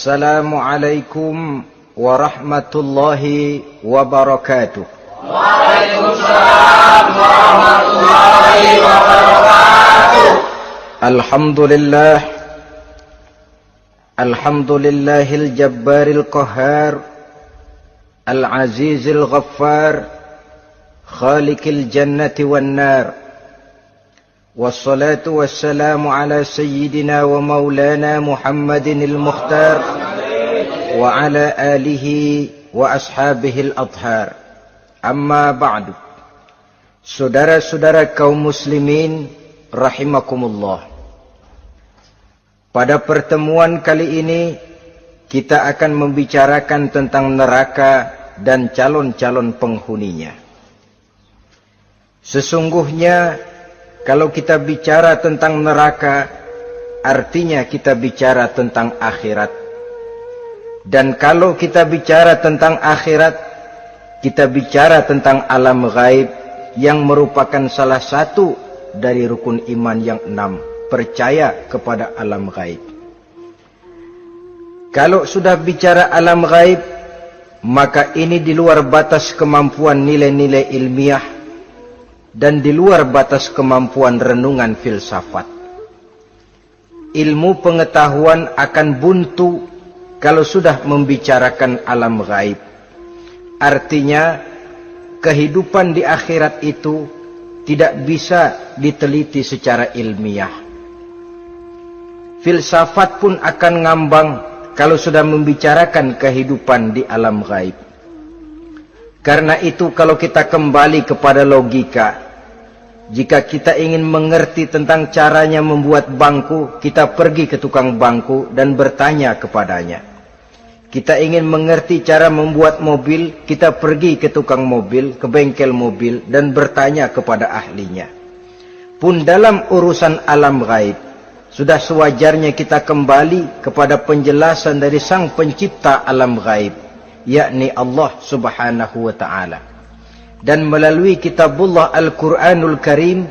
Assalamualaikum warahmatullahi wabarakatuh. Waalaikumsalam warahmatullahi wabarakatuh. Alhamdulillahil jabbaril qahhar, al-azizil ghaffar, khaliqil jannati wan nar. Wassalatu wassalamu ala sayyidina wa maulana Muhammadinil Mukhtar wa ala alihi wa ashabihil adhar. Amma ba'du. Saudara-saudara kaum muslimin rahimakumullah. Pada pertemuan kali ini kita akan membicarakan tentang neraka dan calon-calon penghuninya. Sesungguhnya kalau kita bicara tentang neraka, artinya kita bicara tentang akhirat. Dan kalau kita bicara tentang akhirat, kita bicara tentang alam gaib yang merupakan salah satu dari rukun iman yang 6, percaya kepada alam gaib. Kalau sudah bicara alam gaib, maka ini di luar batas kemampuan nilai-nilai ilmiah dan di luar batas kemampuan renungan filsafat. Ilmu pengetahuan akan buntu kalau sudah membicarakan alam gaib. Artinya, kehidupan di akhirat itu tidak bisa diteliti secara ilmiah. Filsafat pun akan ngambang kalau sudah membicarakan kehidupan di alam gaib. Karena itu kalau kita kembali kepada logika, jika kita ingin mengerti tentang caranya membuat bangku, kita pergi ke tukang bangku dan bertanya kepadanya. Kita ingin mengerti cara membuat mobil, kita pergi ke tukang mobil, ke bengkel mobil dan bertanya kepada ahlinya. Pun dalam urusan alam gaib, sudah sewajarnya kita kembali kepada penjelasan dari sang pencipta alam gaib, yakni Allah subhanahu wa ta'ala. Dan melalui kitabullah Al-Quranul Karim,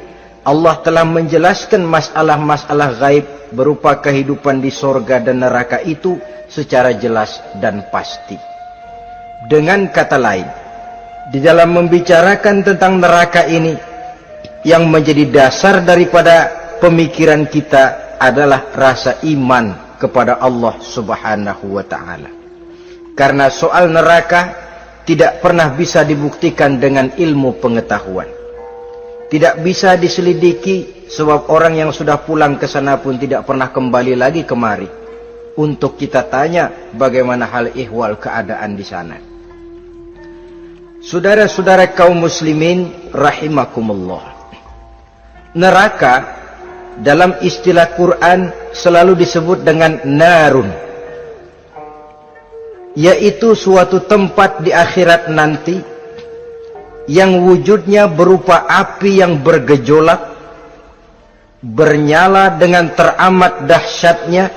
Allah telah menjelaskan masalah-masalah gaib berupa kehidupan di sorga dan neraka itu secara jelas dan pasti. Dengan kata lain, di dalam membicarakan tentang neraka ini, yang menjadi dasar daripada pemikiran kita adalah rasa iman kepada Allah subhanahu wa ta'ala. Karena soal neraka tidak pernah bisa dibuktikan dengan ilmu pengetahuan. Tidak bisa diselidiki sebab orang yang sudah pulang ke sana pun tidak pernah kembali lagi kemari untuk kita tanya bagaimana hal ihwal keadaan di sana. Saudara-saudara kaum muslimin rahimakumullah. Neraka dalam istilah Quran selalu disebut dengan narun, yaitu suatu tempat di akhirat nanti yang wujudnya berupa api yang bergejolak, bernyala dengan teramat dahsyatnya,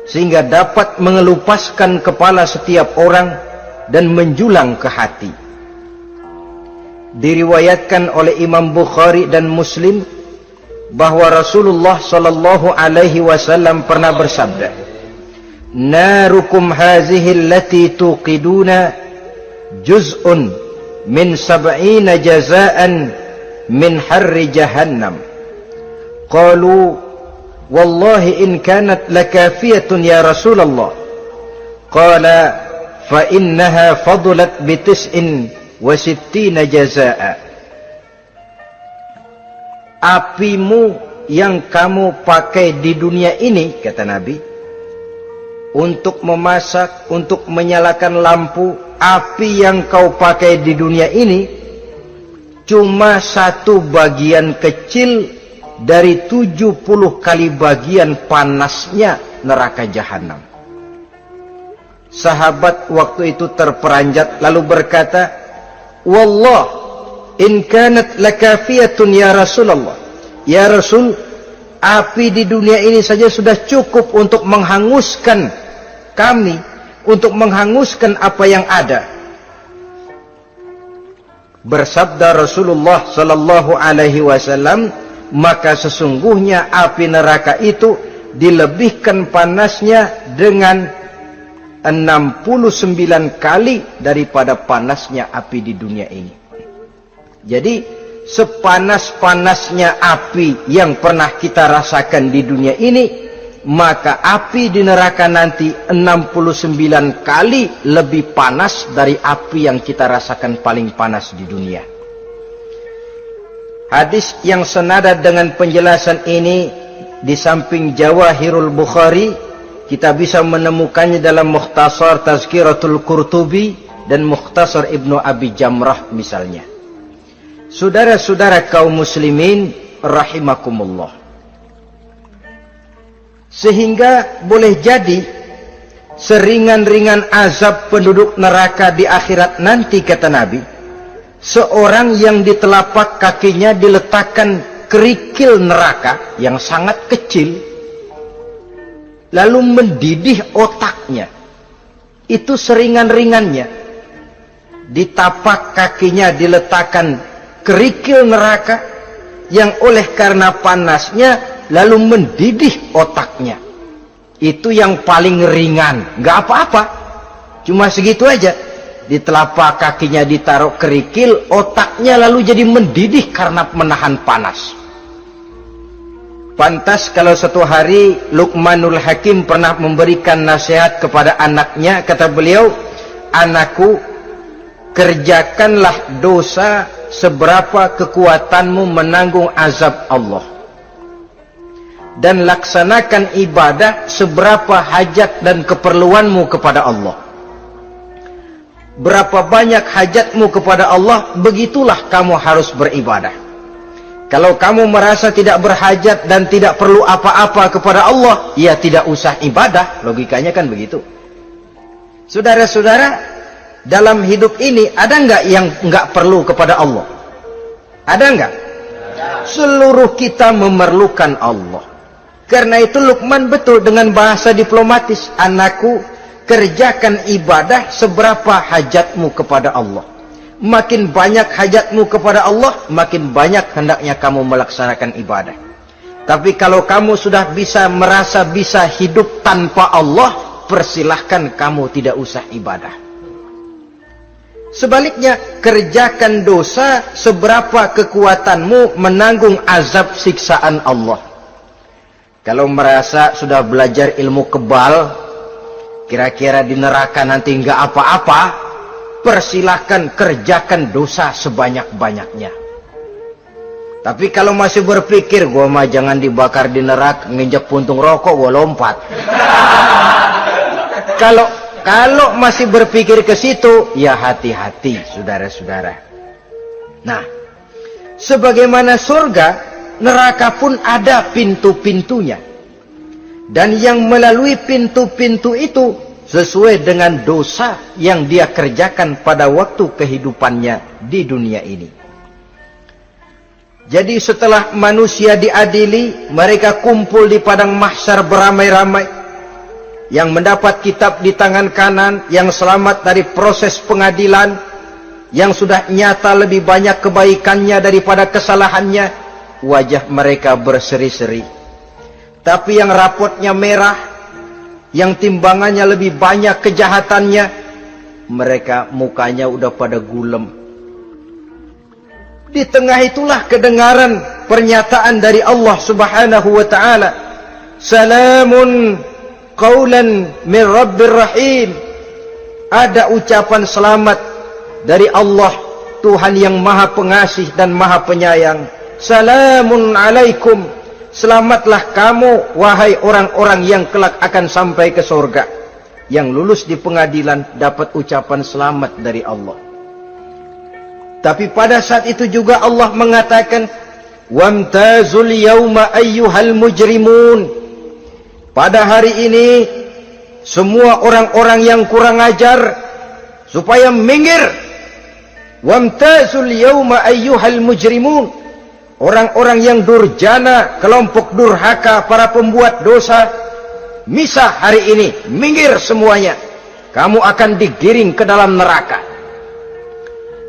sehingga dapat mengelupaskan kepala setiap orang dan menjulang ke hati. Diriwayatkan oleh Imam Bukhari dan Muslim bahwa Rasulullah sallallahu alaihi wasallam pernah bersabda, Narukum hazihi allati tuqiduna juz'un min sab'ina jazaan min harri jahannam. Qalu wallahi in kanat lakafiyatun ya Rasulullah. Qala fa innaha fadlat bi 69 jazaa. Apimu yang kamu pakai di dunia ini, kata Nabi, untuk memasak, untuk menyalakan lampu, api yang kau pakai di dunia ini cuma satu bagian kecil dari 70 kali bagian panasnya neraka jahanam. Sahabat waktu itu terperanjat lalu berkata, Wallah in kanat lakafiyatun ya Rasulullah. Ya Rasul, api di dunia ini saja sudah cukup untuk menghanguskan kami, untuk menghanguskan apa yang ada. Bersabda Rasulullah sallallahu alaihi wasallam, maka sesungguhnya api neraka itu dilebihkan panasnya dengan 69 kali daripada panasnya api di dunia ini. Jadi sepanas-panasnya api yang pernah kita rasakan di dunia ini, maka api di neraka nanti 69 kali lebih panas dari api yang kita rasakan paling panas di dunia. Hadis yang senada dengan penjelasan ini di samping Jawahirul Bukhari, kita bisa menemukannya dalam Mukhtasar Tazkiratul Qurtubi dan Mukhtasar Ibnu Abi Jamrah misalnya. Saudara-saudara kaum muslimin rahimakumullah. Sehingga boleh jadi seringan-ringan azab penduduk neraka di akhirat nanti, kata Nabi, seorang yang di telapak kakinya diletakkan kerikil neraka yang sangat kecil, lalu mendidih otaknya. Itu seringan-ringannya. Di tapak kakinya diletakkan kerikil neraka yang oleh karena panasnya lalu mendidih otaknya. Itu yang paling ringan, nggak apa-apa, cuma segitu aja. Di telapak kakinya ditaruh kerikil, otaknya lalu jadi mendidih karena menahan panas. Pantas kalau satu hari Luqmanul Hakim pernah memberikan nasihat kepada anaknya, kata beliau, "Anakku, kerjakanlah dosa seberapa kekuatanmu menanggung azab Allah, dan laksanakan ibadah seberapa hajat dan keperluanmu kepada Allah. Berapa banyak hajatmu kepada Allah, begitulah kamu harus beribadah. Kalau kamu merasa tidak berhajat dan tidak perlu apa-apa kepada Allah, ya tidak usah ibadah." Logikanya kan begitu. Saudara-saudara, dalam hidup ini ada nggak yang nggak perlu kepada Allah? Ada nggak? Seluruh kita memerlukan Allah. Karena itu Luqman betul dengan bahasa diplomatis, "Anakku, kerjakan ibadah seberapa hajatmu kepada Allah. Makin banyak hajatmu kepada Allah, makin banyak hendaknya kamu melaksanakan ibadah. Tapi kalau kamu sudah bisa merasa bisa hidup tanpa Allah, persilahkan kamu tidak usah ibadah." Sebaliknya, kerjakan dosa seberapa kekuatanmu menanggung azab siksaan Allah. Kalau merasa sudah belajar ilmu kebal, kira-kira di neraka nanti nggak apa-apa, persilahkan kerjakan dosa sebanyak-banyaknya. Tapi kalau masih berpikir, gua mah jangan dibakar di neraka, nginjek puntung rokok gua lompat. Kalau masih berpikir ke situ, ya hati-hati, saudara-saudara. Nah, sebagaimana surga, neraka pun ada pintu-pintunya. Dan yang melalui pintu-pintu itu sesuai dengan dosa yang dia kerjakan pada waktu kehidupannya di dunia ini. Jadi setelah manusia diadili, mereka kumpul di padang mahsyar beramai-ramai. Yang mendapat kitab di tangan kanan, yang selamat dari proses pengadilan, yang sudah nyata lebih banyak kebaikannya daripada kesalahannya, wajah mereka berseri-seri. Tapi yang rapotnya merah, yang timbangannya lebih banyak kejahatannya, mereka mukanya udah pada gulem. Di tengah itulah kedengaran pernyataan dari Allah Subhanahu wa ta'ala, "Salamun qaulan min Rabbir Rahim." Ada ucapan selamat dari Allah, Tuhan yang Maha Pengasih dan Maha Penyayang. "Salamun alaikum." Selamatlah kamu, wahai orang-orang yang kelak akan sampai ke surga. Yang lulus di pengadilan dapat ucapan selamat dari Allah. Tapi pada saat itu juga Allah mengatakan, "Wamtazul yauma ayyuhal mujrimun." Pada hari ini, semua orang-orang yang kurang ajar, supaya minggir. Wamtazul yauma ayyuhal mujrimun. Orang-orang yang durjana, kelompok durhaka, para pembuat dosa, misah hari ini, minggir semuanya. Kamu akan digiring ke dalam neraka.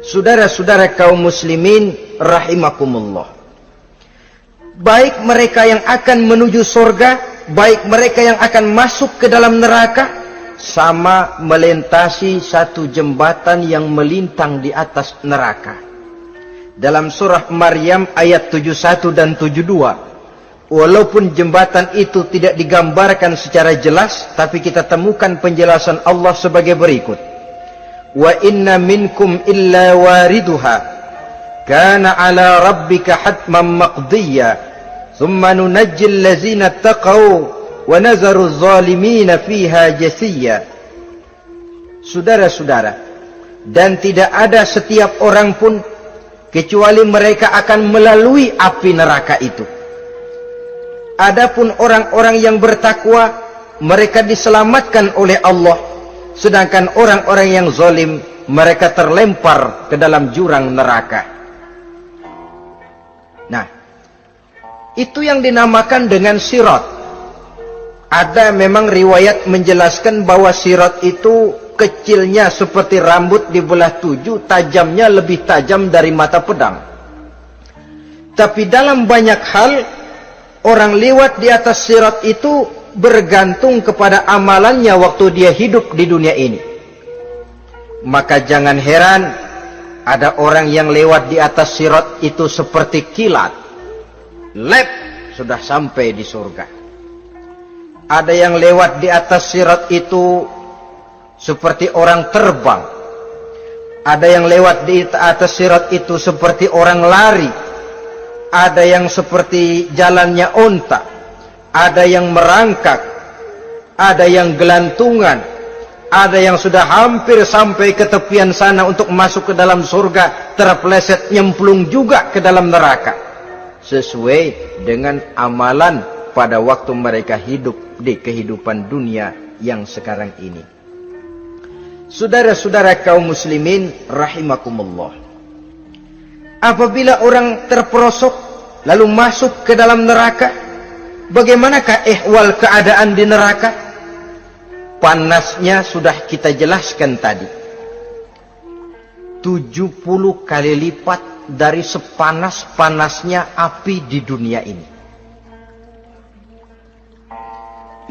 Saudara-saudara kaum muslimin rahimakumullah. Baik mereka yang akan menuju surga, baik mereka yang akan masuk ke dalam neraka, sama melintasi satu jembatan yang melintang di atas neraka. Dalam surah Maryam ayat 71 dan 72, walaupun jembatan itu tidak digambarkan secara jelas, tapi kita temukan penjelasan Allah sebagai berikut. Wa inna minkum illa wariduha kana ala rabbika hatman maqdiyya thumma nunajjil ladzina taqaw wa nazaru zalimina fiha jasiyya. Saudara-saudara, dan tidak ada setiap orang pun kecuali mereka akan melalui api neraka itu. Adapun orang-orang yang bertakwa, mereka diselamatkan oleh Allah, sedangkan orang-orang yang zalim, mereka terlempar ke dalam jurang neraka. Nah, itu yang dinamakan dengan sirat. Ada memang riwayat menjelaskan bahwa sirat itu kecilnya seperti rambut dibelah 7, tajamnya lebih tajam dari mata pedang. Tapi dalam banyak hal, orang lewat di atas sirat itu bergantung kepada amalannya waktu dia hidup di dunia ini. Maka jangan heran ada orang yang lewat di atas sirat itu seperti kilat. Lep, sudah sampai di surga. Ada yang lewat di atas sirat itu seperti orang terbang. Ada yang lewat di atas sirat itu seperti orang lari. Ada yang seperti jalannya onta. Ada yang merangkak. Ada yang gelantungan. Ada yang sudah hampir sampai ke tepian sana untuk masuk ke dalam surga, terpeleset nyemplung juga ke dalam neraka. Sesuai dengan amalan pada waktu mereka hidup di kehidupan dunia yang sekarang ini. Saudara-saudara kaum muslimin rahimakumullah. Apabila orang terperosok lalu masuk ke dalam neraka, bagaimanakah ihwal keadaan di neraka? Panasnya sudah kita jelaskan tadi. 70 kali lipat dari sepanas-panasnya api di dunia ini.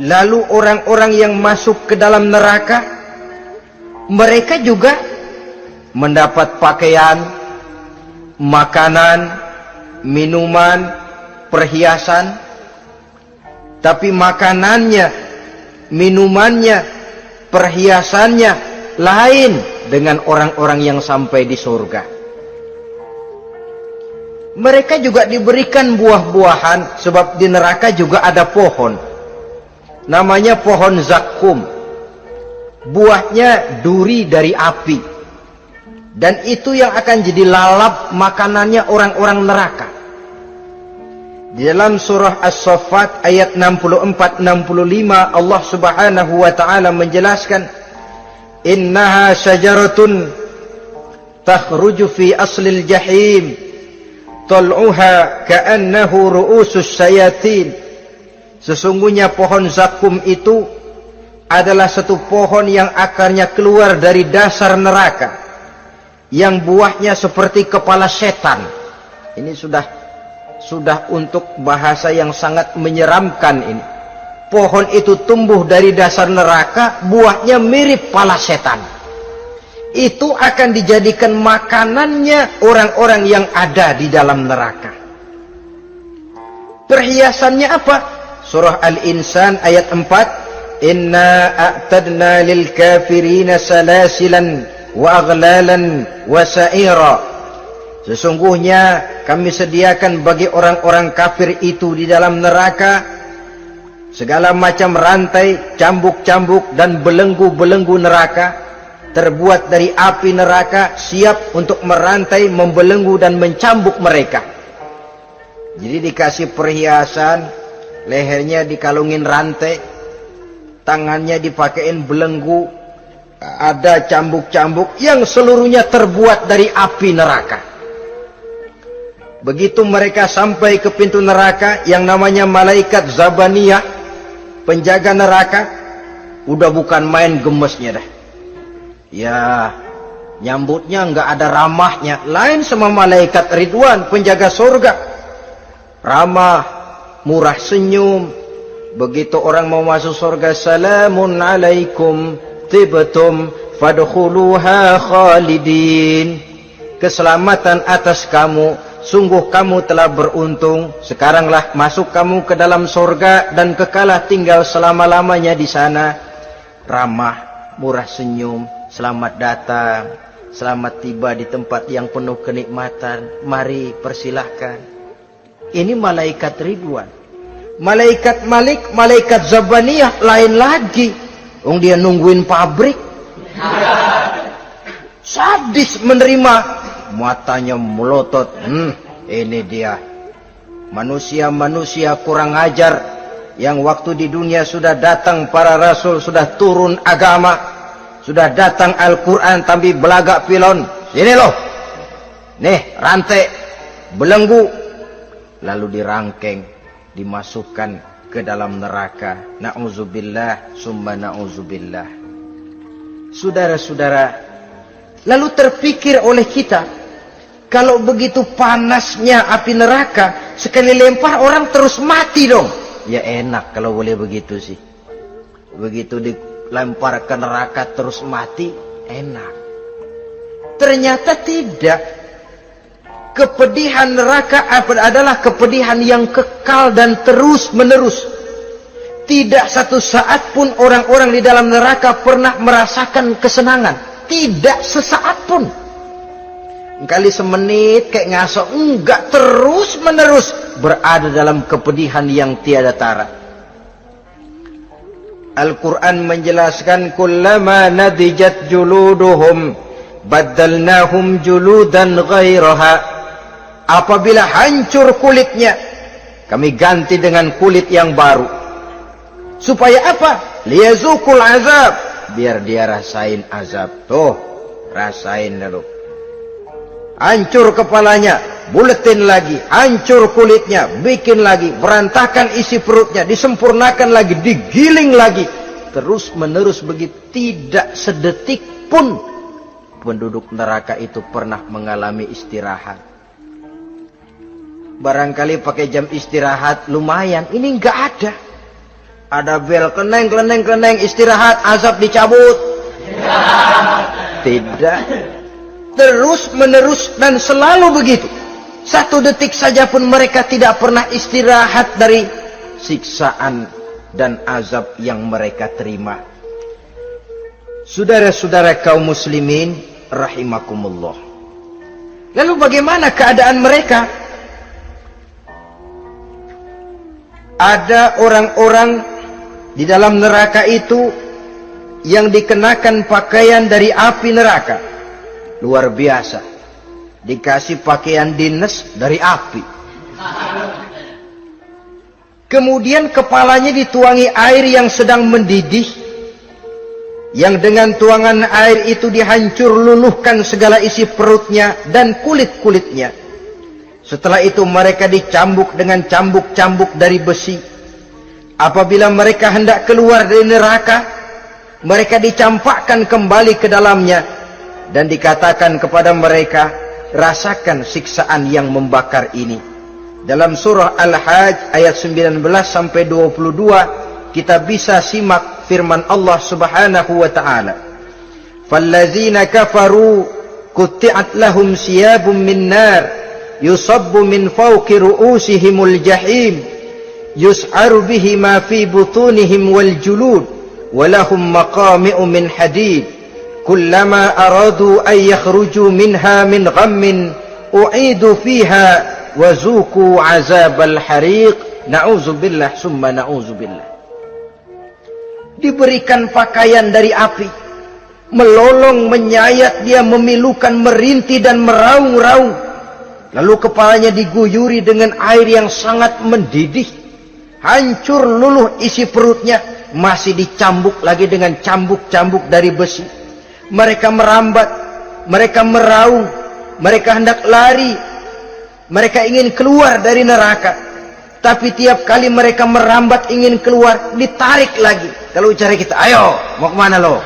Lalu orang-orang yang masuk ke dalam neraka, mereka juga mendapat pakaian, makanan, minuman, perhiasan. Tapi makanannya, minumannya, perhiasannya lain dengan orang-orang yang sampai di surga. Mereka juga diberikan buah-buahan, sebab di neraka juga ada pohon. Namanya pohon zakum. Buahnya duri dari api. Dan itu yang akan jadi lalap makanannya orang-orang neraka. Di dalam surah As-Saffat ayat 64-65 Allah subhanahu wa ta'ala menjelaskan, innaha syajaratun takhruju fi aslil jahim tal'uha ka'annahu ru'usus syayatin. Sesungguhnya pohon zakum itu adalah satu pohon yang akarnya keluar dari dasar neraka, yang buahnya seperti kepala setan. Ini sudah untuk bahasa yang sangat menyeramkan ini. Pohon itu tumbuh dari dasar neraka, buahnya mirip kepala setan. Itu akan dijadikan makanannya orang-orang yang ada di dalam neraka. Perhiasannya apa? Surah Al-Insan ayat 4, inna a'tadna lil kafirina salasilan wa aghlalan wa sa'ira. Sesungguhnya kami sediakan bagi orang-orang kafir itu di dalam neraka segala macam rantai, cambuk-cambuk dan belenggu-belenggu neraka, terbuat dari api neraka, siap untuk merantai, membelenggu dan mencambuk mereka. Jadi dikasih perhiasan, lehernya dikalungin rantai, tangannya dipakein belenggu, ada cambuk-cambuk yang seluruhnya terbuat dari api neraka. Begitu mereka sampai ke pintu neraka yang namanya malaikat Zabaniyah, penjaga neraka, udah bukan main gemesnya dah. Ya, nyambutnya nggak ada ramahnya, lain sama malaikat Ridwan, penjaga surga. Ramah, murah senyum, Begitu orang mau masuk surga, salamun alaikum tibtum fadkhuluha khalidin. Keselamatan atas kamu, sungguh kamu telah beruntung. Sekaranglah masuk kamu ke dalam surga dan kekalah tinggal selama-lamanya di sana. Ramah, murah senyum, selamat datang, selamat tiba di tempat yang penuh kenikmatan. Mari persilahkan. Ini malaikat Ridwan. Malaikat Malik, malaikat Zabaniyah lain lagi. Dia nungguin pabrik. Sadis menerima. Matanya melotot. Ini dia. Manusia-manusia kurang ajar. Yang waktu di dunia sudah datang para rasul, sudah turun agama, sudah datang Al-Quran, tapi belagak pilon. Sini loh. Nih, rantai, belenggu. Lalu dirangkeng, dimasukkan ke dalam neraka. Na'udzubillah, summa na'udzubillah. Saudara-saudara, lalu terpikir oleh kita, kalau begitu panasnya api neraka, sekali lempar orang terus mati dong. Ya enak kalau boleh begitu sih. Begitu dilempar ke neraka terus mati, enak. Ternyata tidak. Kepedihan neraka adalah kepedihan yang kekal dan terus menerus. Tidak satu saat pun orang-orang di dalam neraka pernah merasakan kesenangan. Tidak sesaat pun. Kali semenit kayak ngasok, enggak, terus menerus berada dalam kepedihan yang tiada tara. Al-Quran menjelaskan, kullama nadijat juluduhum baddalnahum juludan ghairaha. Apabila hancur kulitnya, kami ganti dengan kulit yang baru. Supaya apa? Liyazukul azab, biar dia rasain azab. Tuh, rasain dulu. Hancur kepalanya, buletin lagi, hancur kulitnya, bikin lagi, berantakan isi perutnya, disempurnakan lagi, digiling lagi. Terus menerus begitu, tidak sedetik pun penduduk neraka itu pernah mengalami istirahat. Barangkali pakai jam istirahat lumayan, ini enggak ada. Ada bel, keneng, istirahat, azab dicabut. Tidak. Terus menerus dan selalu begitu. Satu detik saja pun mereka tidak pernah istirahat dari siksaan dan azab yang mereka terima. Saudara-saudara kaum muslimin rahimakumullah. Lalu bagaimana keadaan mereka? Ada orang-orang di dalam neraka itu yang dikenakan pakaian dari api neraka. Luar biasa. Dikasih pakaian dinas dari api. Kemudian kepalanya dituangi air yang sedang mendidih. Yang dengan tuangan air itu dihancur luluhkan segala isi perutnya dan kulit-kulitnya. Setelah itu mereka dicambuk dengan cambuk-cambuk dari besi. Apabila mereka hendak keluar dari neraka, mereka dicampakkan kembali ke dalamnya. Dan dikatakan kepada mereka, rasakan siksaan yang membakar ini. Dalam surah Al-Hajj ayat 19 sampai 22 kita bisa simak firman Allah Subhanahu wa taala. Fallazina kafaru qutti'at lahum siyabun min nar yusabbu min fawqi ru'usihimul jahim yus'aru bihi ma fi butunihim wal julud wa lahum maqami'u min hadid. Kullama aradu an yakhruju minha min ghammin u'idu fiha wa zuqu azabal hariq. Na'udzubillah summa na'udzubillah. Diberikan pakaian dari api, melolong, menyayat dia, memilukan, merintih dan meraung-raung. Lalu kepalanya diguyuri dengan air yang sangat mendidih. Hancur luluh isi perutnya, masih dicambuk lagi dengan cambuk-cambuk dari besi. Mereka merambat, mereka meraung, mereka hendak lari, mereka ingin keluar dari neraka. Tapi tiap kali mereka merambat ingin keluar, ditarik lagi. Kalau ucara kita, ayo, mau kemana lo?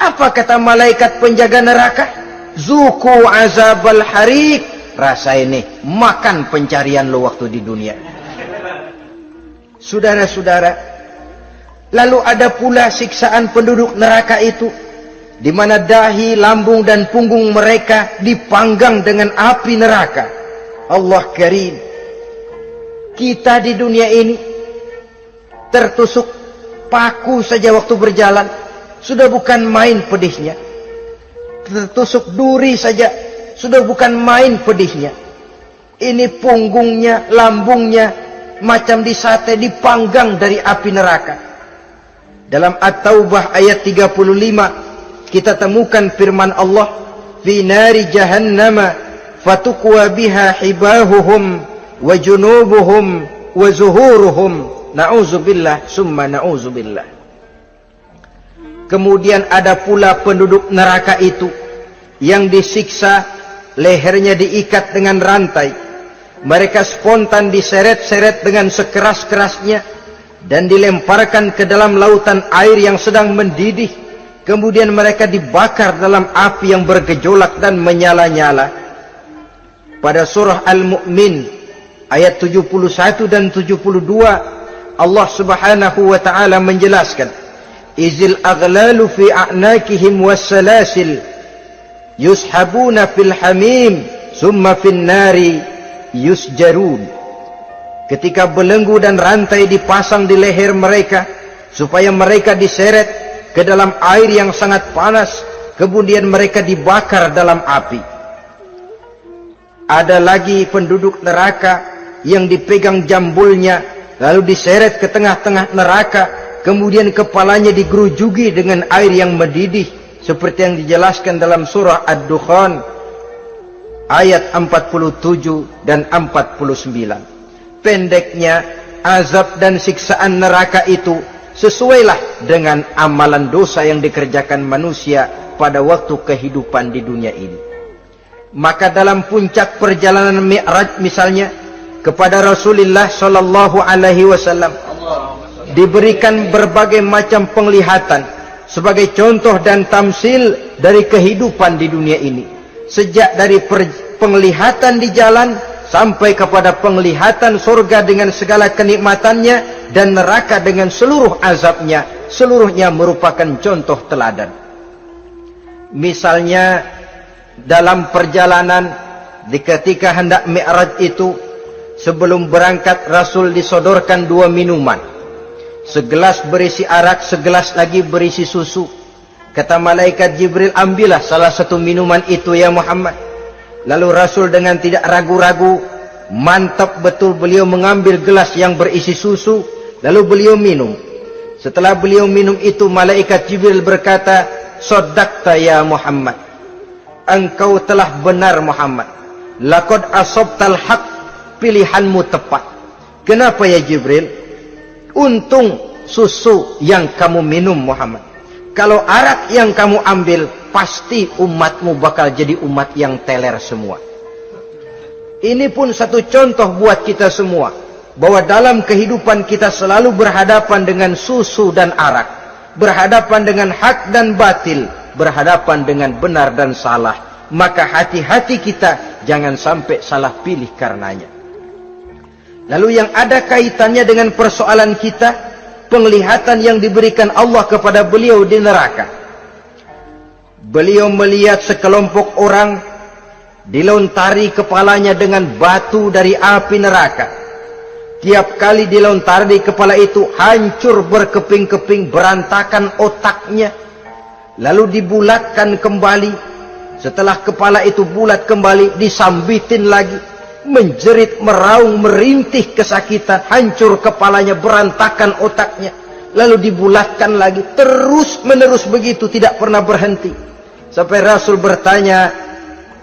Apa kata malaikat penjaga neraka? Zuku azabal harik, rasain nih, makan pencarian lo waktu di dunia. Saudara-saudara, lalu ada pula siksaan penduduk neraka itu, di mana dahi, lambung dan punggung mereka dipanggang dengan api neraka. Allah Karim. Kita di dunia ini tertusuk paku saja waktu berjalan, sudah bukan main pedihnya. Tertusuk duri saja, sudah bukan main pedihnya. Ini punggungnya, lambungnya, macam disate, dipanggang dari api neraka. Dalam At-Taubah ayat 35, kita temukan firman Allah, fi nari jahannama fatukwa biha hibahuhum wa junubuhum wa zuhuruhum. Na'udzubillah summa na'udzubillah. Kemudian ada pula penduduk neraka itu yang disiksa, lehernya diikat dengan rantai. Mereka spontan diseret-seret dengan sekeras-kerasnya dan dilemparkan ke dalam lautan air yang sedang mendidih. Kemudian mereka dibakar dalam api yang bergejolak dan menyala-nyala. Pada surah Al-Mu'min ayat 71 dan 72, Allah Subhanahu wa taala menjelaskan, izil aghlalu fi a'nakihim wassalasil yushabuna fil hamim summa fin nari yusjarun. Ketika belenggu dan rantai dipasang di leher mereka supaya mereka diseret ke dalam air yang sangat panas, kemudian mereka dibakar dalam api. Ada lagi penduduk neraka yang dipegang jambulnya lalu diseret ke tengah-tengah neraka, kemudian kepalanya digerujugi dengan air yang mendidih seperti yang dijelaskan dalam surah Ad-Dukhan ayat 47 dan 49. Pendeknya, azab dan siksaan neraka itu sesuailah dengan amalan dosa yang dikerjakan manusia pada waktu kehidupan di dunia ini. Maka dalam puncak perjalanan Mi'raj misalnya, kepada Rasulullah sallallahu alaihi wasallam diberikan berbagai macam penglihatan sebagai contoh dan tamsil dari kehidupan di dunia ini. Sejak dari penglihatan di jalan sampai kepada penglihatan surga dengan segala kenikmatannya dan neraka dengan seluruh azabnya, seluruhnya merupakan contoh teladan. Misalnya dalam perjalanan ketika hendak Mi'raj itu, sebelum berangkat Rasul disodorkan 2 minuman. Segelas berisi arak, segelas lagi berisi susu. Kata malaikat Jibril, ambillah salah satu minuman itu ya Muhammad. Lalu Rasul dengan tidak ragu-ragu, mantap betul beliau mengambil gelas yang berisi susu, lalu beliau minum. Setelah beliau minum itu, malaikat Jibril berkata, "Shaddaqta ya Muhammad." Engkau telah benar Muhammad. Laqad asabtal haqq, pilihanmu tepat. Kenapa ya Jibril? Untung susu yang kamu minum Muhammad. Kalau arak yang kamu ambil, pasti umatmu bakal jadi umat yang teler semua. Ini pun satu contoh buat kita semua, bahwa dalam kehidupan kita selalu berhadapan dengan susu dan arak, berhadapan dengan hak dan batil, berhadapan dengan benar dan salah. Maka hati-hati kita jangan sampai salah pilih karenanya. Lalu yang ada kaitannya dengan persoalan kita, penglihatan yang diberikan Allah kepada beliau di neraka. Beliau melihat sekelompok orang dilontari kepalanya dengan batu dari api neraka. Tiap kali dilontari kepala itu hancur berkeping-keping, berantakan otaknya. Lalu dibulatkan kembali. Setelah kepala itu bulat kembali, disambitin lagi. Menjerit, meraung, merintih kesakitan, hancur kepalanya, berantakan otaknya. Lalu dibulatkan lagi, terus menerus begitu, tidak pernah berhenti. Sampai Rasul bertanya,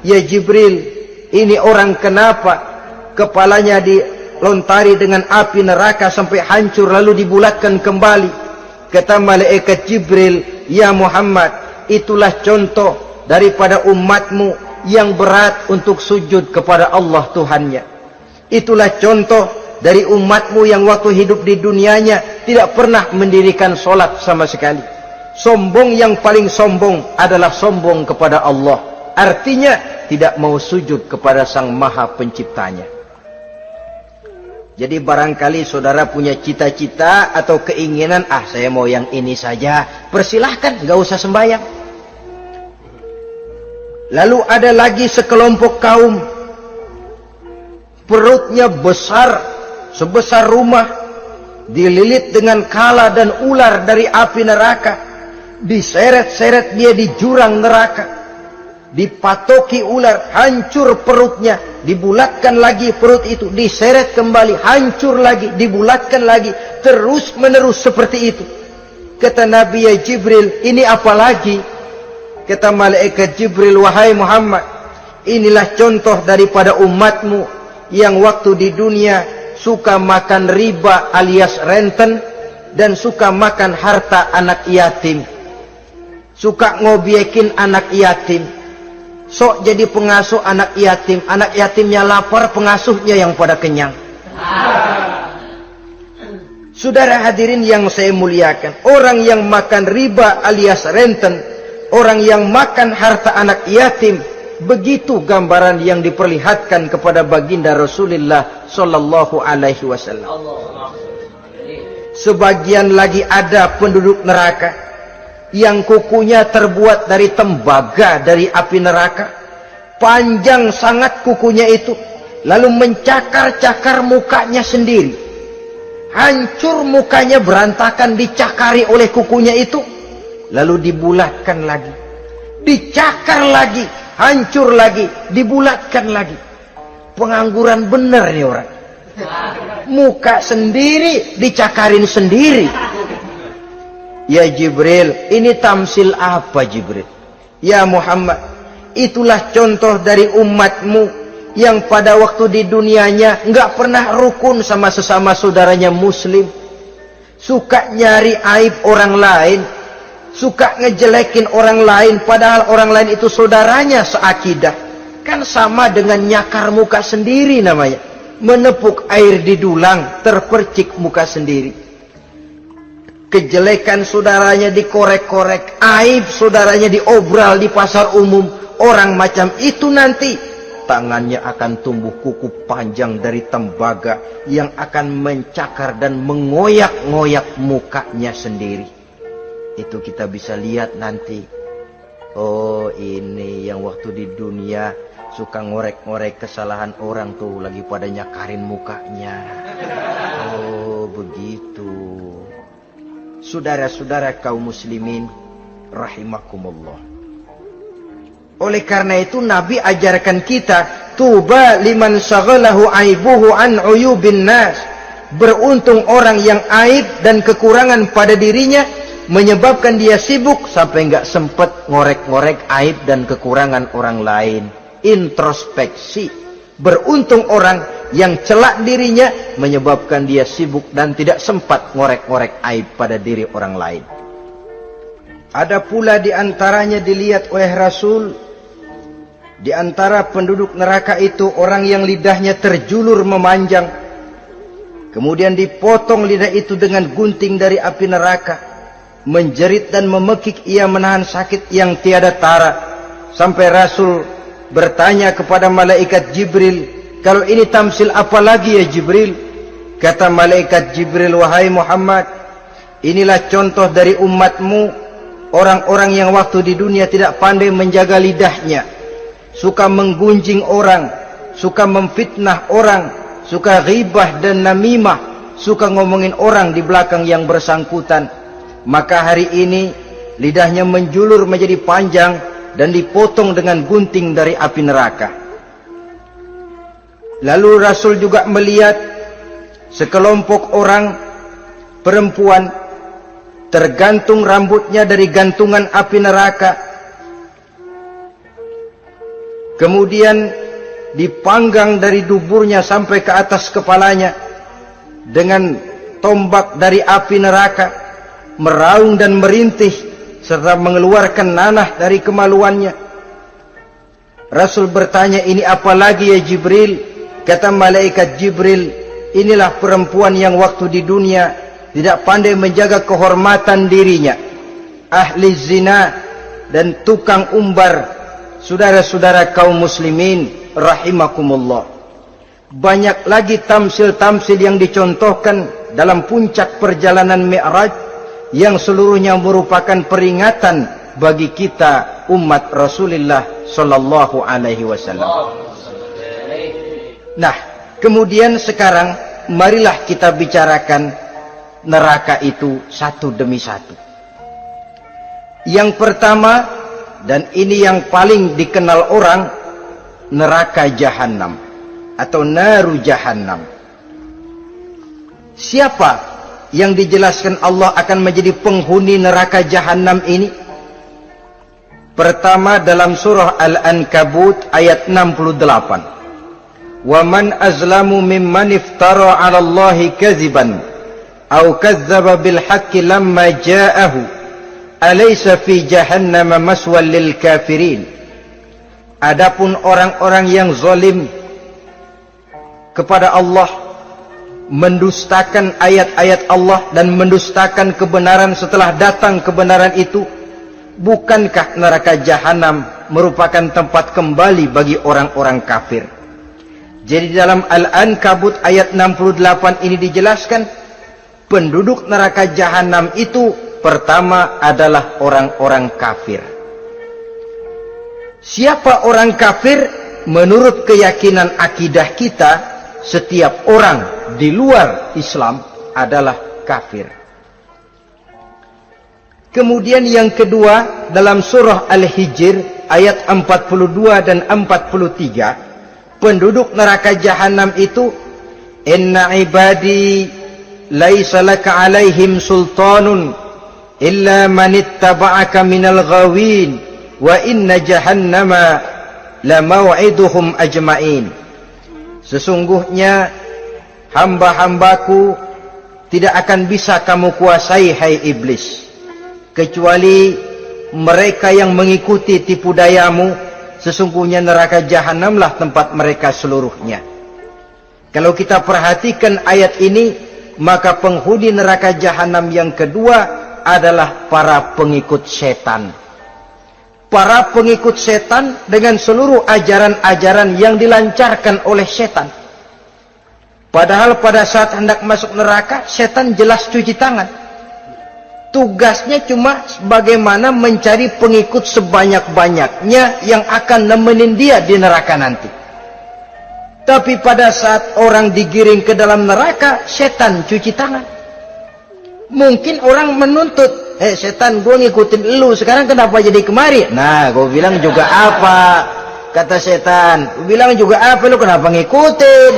ya Jibril, ini orang kenapa kepalanya dilontari dengan api neraka sampai hancur lalu dibulatkan kembali? Kata malaikat Jibril, ya Muhammad, itulah contoh daripada umatmu yang berat untuk sujud kepada Allah Tuhannya. Itulah contoh dari umatmu yang waktu hidup di dunianya tidak pernah mendirikan solat sama sekali. Sombong yang paling sombong adalah sombong kepada Allah. Artinya tidak mau sujud kepada Sang Maha Penciptanya. Jadi barangkali saudara punya cita-cita atau keinginan, saya mau yang ini saja, persilahkan, gak usah sembahyang. Lalu ada lagi sekelompok kaum, perutnya besar, sebesar rumah, dililit dengan kala dan ular dari api neraka, diseret-seret dia di jurang neraka, dipatoki ular, hancur perutnya, dibulatkan lagi perut itu, diseret kembali, hancur lagi, dibulatkan lagi, terus menerus seperti itu. Kata Nabi, ya Jibril, ini apa lagi? Kata malaikat Jibril, wahai Muhammad, inilah contoh daripada umatmu yang waktu di dunia suka makan riba alias renten, dan suka makan harta anak yatim, suka ngobyekin anak yatim, sok jadi pengasuh anak yatimnya lapar, pengasuhnya yang pada kenyang. Saudara hadirin yang saya muliakan, orang yang makan riba alias renten, orang yang makan harta anak yatim, begitu gambaran yang diperlihatkan kepada baginda Rasulullah sallallahu alaihi wasallam. Sebagian lagi ada penduduk neraka yang kukunya terbuat dari tembaga dari api neraka, panjang sangat kukunya itu, lalu mencakar-cakar mukanya sendiri, hancur mukanya berantakan, dicakari oleh kukunya itu, lalu dibulatkan lagi, dicakar lagi, hancur lagi, dibulatkan lagi. Pengangguran bener nih orang, muka sendiri dicakarin sendiri. Ya Jibril, ini tamsil apa Jibril? Ya Muhammad, itulah contoh dari umatmu yang pada waktu di dunianya enggak pernah rukun sama sesama saudaranya muslim, suka nyari aib orang lain, suka ngejelekin orang lain, padahal orang lain itu saudaranya seakidah. Kan sama dengan nyakar muka sendiri namanya, menepuk air di dulang, terpercik muka sendiri. Kejelekan saudaranya dikorek-korek, aib saudaranya diobral di pasar umum. Orang macam itu nanti tangannya akan tumbuh kuku panjang dari tembaga yang akan mencakar dan mengoyak-ngoyak mukanya sendiri. Itu kita bisa lihat nanti. Oh, ini yang waktu di dunia suka ngorek-ngorek kesalahan orang tuh, lagi pada nyakarin mukanya. Oh, begitu. Saudara-saudara kaum muslimin rahimakumullah. Oleh karena itu Nabi ajarkan kita, tuba liman syaghalahu aibuhu an uyubin nas. Beruntung orang yang aib dan kekurangan pada dirinya menyebabkan dia sibuk sampai enggak sempat ngorek-ngorek aib dan kekurangan orang lain. Introspeksi. Beruntung orang yang celak dirinya menyebabkan dia sibuk dan tidak sempat ngorek-ngorek aib pada diri orang lain. Ada pula di antaranya dilihat oleh Rasul, di antara penduduk neraka itu orang yang lidahnya terjulur memanjang, kemudian dipotong lidah itu dengan gunting dari api neraka, menjerit dan memekik ia menahan sakit yang tiada tara, sampai Rasul bertanya kepada malaikat Jibril, kalau ini tamsil apa lagi ya Jibril? Kata malaikat Jibril, wahai Muhammad, inilah contoh dari umatmu, orang-orang yang waktu di dunia tidak pandai menjaga lidahnya, suka menggunjing orang, suka memfitnah orang, suka ghibah dan namimah, suka ngomongin orang di belakang yang bersangkutan. Maka hari ini lidahnya menjulur menjadi panjang dan dipotong dengan gunting dari api neraka. Lalu Rasul juga melihat sekelompok orang perempuan tergantung rambutnya dari gantungan api neraka, kemudian dipanggang dari duburnya sampai ke atas kepalanya dengan tombak dari api neraka, meraung dan merintih serta mengeluarkan nanah dari kemaluannya. Rasul bertanya, ini apa lagi ya Jibril? Kata malaikat Jibril, inilah perempuan yang waktu di dunia tidak pandai menjaga kehormatan dirinya, ahli zina dan tukang umbar, saudara-saudara kaum muslimin rahimakumullah, banyak lagi tamsil-tamsil yang dicontohkan dalam puncak perjalanan Mi'raj yang seluruhnya merupakan peringatan bagi kita umat Rasulullah sallallahu alaihi wasallam. Nah, kemudian sekarang marilah kita bicarakan neraka itu satu demi satu. Yang pertama, dan ini yang paling dikenal orang, neraka Jahannam atau naru Jahannam. Siapa yang dijelaskan Allah akan menjadi penghuni neraka Jahannam ini? Pertama dalam surah Al-Ankabut ayat 68. Wa man azlamu mimman iftara 'ala Allahi kadziban aw kadzdzaba bil haqqi lamma ja'ahu alaysa fi jahannam maswal lil kafirin. Adapun orang-orang yang zalim kepada Allah, mendustakan ayat-ayat Allah dan mendustakan kebenaran setelah datang kebenaran itu, bukankah neraka Jahannam merupakan tempat kembali bagi orang-orang kafir? Jadi dalam Al-Ankabut ayat 68 ini dijelaskan, penduduk neraka Jahannam itu pertama adalah orang-orang kafir. Siapa orang kafir? Menurut keyakinan akidah kita, setiap orang di luar Islam adalah kafir. Kemudian yang kedua dalam surah Al-Hijr ayat 42 dan 43, penduduk neraka Jahannam itu, inna ibadi laisa laka alaihim sultanun illa man ittaba'aka minal ghawin wa inna jahannama la maw'iduhum ajma'in. Sesungguhnya hamba-hambaku tidak akan bisa kamu kuasai, hai iblis, kecuali mereka yang mengikuti tipu dayamu. Sesungguhnya neraka Jahannamlah tempat mereka seluruhnya. Kalau kita perhatikan ayat ini, maka penghuni neraka Jahannam yang kedua adalah para pengikut setan. Para pengikut setan dengan seluruh ajaran-ajaran yang dilancarkan oleh setan. Padahal pada saat hendak masuk neraka, setan jelas cuci tangan. Tugasnya cuma bagaimana mencari pengikut sebanyak-banyaknya yang akan nemenin dia di neraka nanti. Tapi pada saat orang digiring ke dalam neraka, setan cuci tangan. Mungkin orang menuntut, setan, gue ngikutin lu, sekarang kenapa jadi kemari? Nah, gue bilang juga apa? Kata setan, gue bilang juga apa, lu kenapa ngikutin?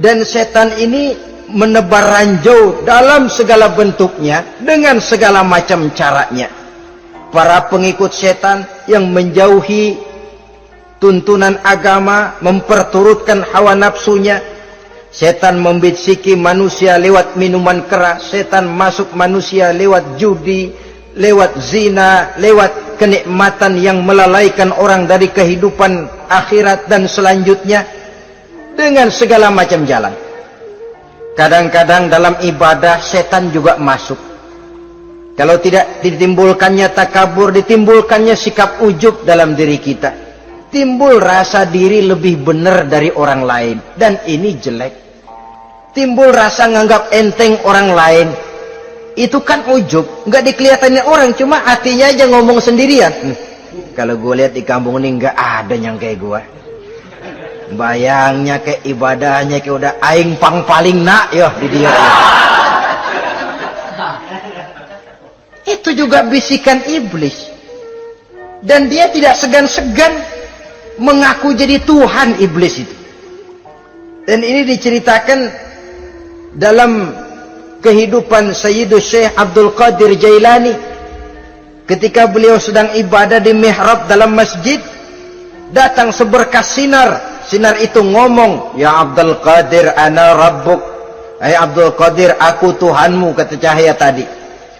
Dan setan ini menebar ranjau dalam segala bentuknya, dengan segala macam caranya. Para pengikut setan yang menjauhi tuntunan agama, memperturutkan hawa nafsunya. Setan membisiki manusia lewat minuman keras, setan masuk manusia lewat judi, lewat zina, lewat kenikmatan yang melalaikan orang dari kehidupan akhirat dan selanjutnya, dengan segala macam jalan. Kadang-kadang dalam ibadah setan juga masuk. Kalau tidak ditimbulkannya takabur, ditimbulkannya sikap ujub dalam diri kita. Timbul rasa diri lebih benar dari orang lain, dan ini jelek. Timbul rasa nganggap enteng orang lain, itu kan ujub, nggak dikelihatannya orang, cuma hatinya aja ngomong sendirian. Kalau gue lihat di kampung ini nggak ada yang kayak gue. Bayangnya kayak ibadahnya kayak udah aing pang paling nak yo di dia. Itu juga bisikan iblis, dan dia tidak segan-segan mengaku jadi Tuhan iblis itu. Dan ini diceritakan dalam kehidupan Sayyidus Syekh Abdul Qadir Jailani. Ketika beliau sedang ibadah di mihrab dalam masjid, datang seberkas sinar. Sinar itu ngomong, ya Abdul Qadir ana rabbuk. Hai Abdul Qadir, aku Tuhanmu, kata cahaya tadi.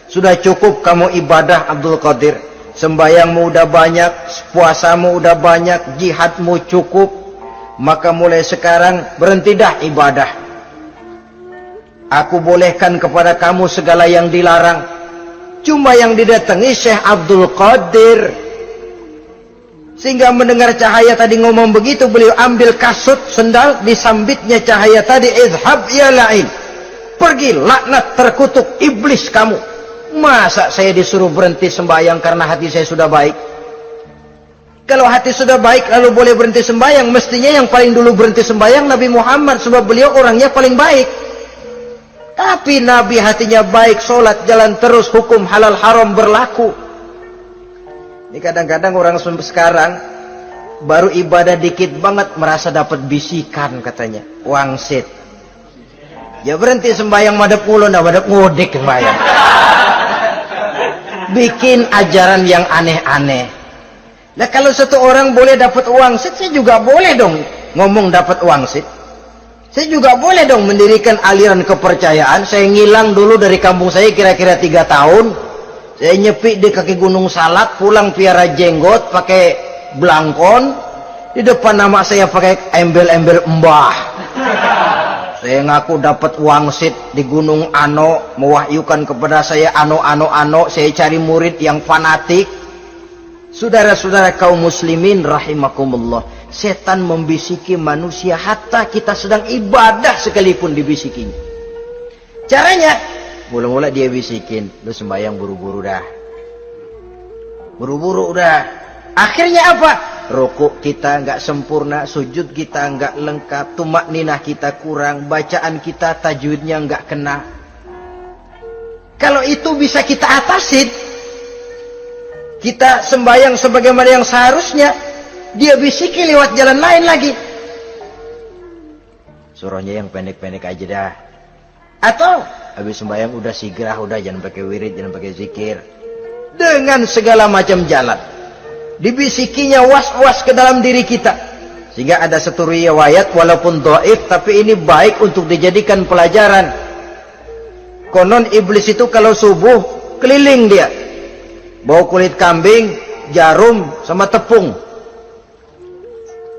Sudah cukup kamu ibadah Abdul Qadir. Sembayangmu udah banyak, puasamu udah banyak, jihadmu cukup. Maka mulai sekarang berhenti dah ibadah. Aku bolehkan kepada kamu segala yang dilarang. Cuma yang didatangi Syekh Abdul Qadir. Sehingga mendengar cahaya tadi ngomong begitu, beliau ambil kasut sendal, disambitnya cahaya tadi, izhab ya la'in, pergi laknat terkutuk iblis kamu. Masa saya disuruh berhenti sembahyang karena hati saya sudah baik? Kalau hati sudah baik lalu boleh berhenti sembahyang, mestinya yang paling dulu berhenti sembahyang Nabi Muhammad, sebab beliau orangnya paling baik. Tapi Nabi hatinya baik, sholat jalan terus, hukum halal haram berlaku. Ini kadang-kadang orang sekarang baru ibadah dikit banget merasa dapat bisikan katanya, wangsit. Ya berhenti sembahyang madep mulu, madep ngodik sembahyang. Bikin ajaran yang aneh-aneh. Nah kalau satu orang boleh dapat wangsit, saya juga boleh dong ngomong dapat wangsit. Saya juga boleh dong mendirikan aliran kepercayaan. Saya ngilang dulu dari kampung saya kira-kira 3 tahun. Saya nyepi di kaki Gunung Salak, pulang piara jenggot, pakai belangkon. Di depan nama saya pakai embel-embel mbah. Saya ngaku dapat wangsit di Gunung Ano, mewahyukan kepada saya ano. Saya cari murid yang fanatik. Saudara-saudara kaum muslimin rahimakumullah, setan membisiki manusia hatta kita sedang ibadah sekalipun dibisikinya. Caranya, mula-mula dia bisikin, lu sembahyang buru-buru dah. Buru-buru udah. Akhirnya apa? Rukuk kita nggak sempurna, sujud kita nggak lengkap, tumakninah kita kurang, bacaan kita tajwidnya nggak kena. Kalau itu bisa kita atasin, kita sembahyang sebagaimana yang seharusnya, dia bisiki lewat jalan lain lagi. Surahnya yang pendek-pendek aja dah. Atau habis sembahyang udah sigrah, udah jangan pakai wirid, jangan pakai zikir. Dengan segala macam jalan. Dibisikinya was-was ke dalam diri kita. Sehingga ada satu riwayat walaupun dhaif tapi ini baik untuk dijadikan pelajaran. Konon iblis itu kalau subuh keliling dia. Bawa kulit kambing, jarum, sama tepung.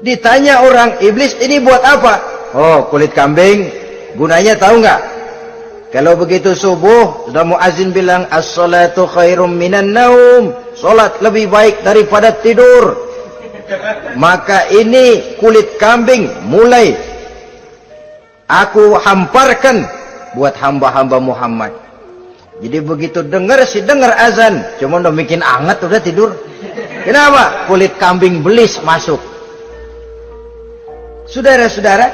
Ditanya orang, iblis ini buat apa? Oh, kulit kambing. Gunanya tahu nggak? Kalau begitu subuh, sudah muazin bilang, as-salatu khairum minan naum. Salat lebih baik daripada tidur. Maka ini kulit kambing mulai aku hamparkan buat hamba-hamba Muhammad. Jadi begitu dengar azan, cuma udah bikin anget udah tidur. Kenapa? Kulit kambing belis masuk. Saudara-saudara,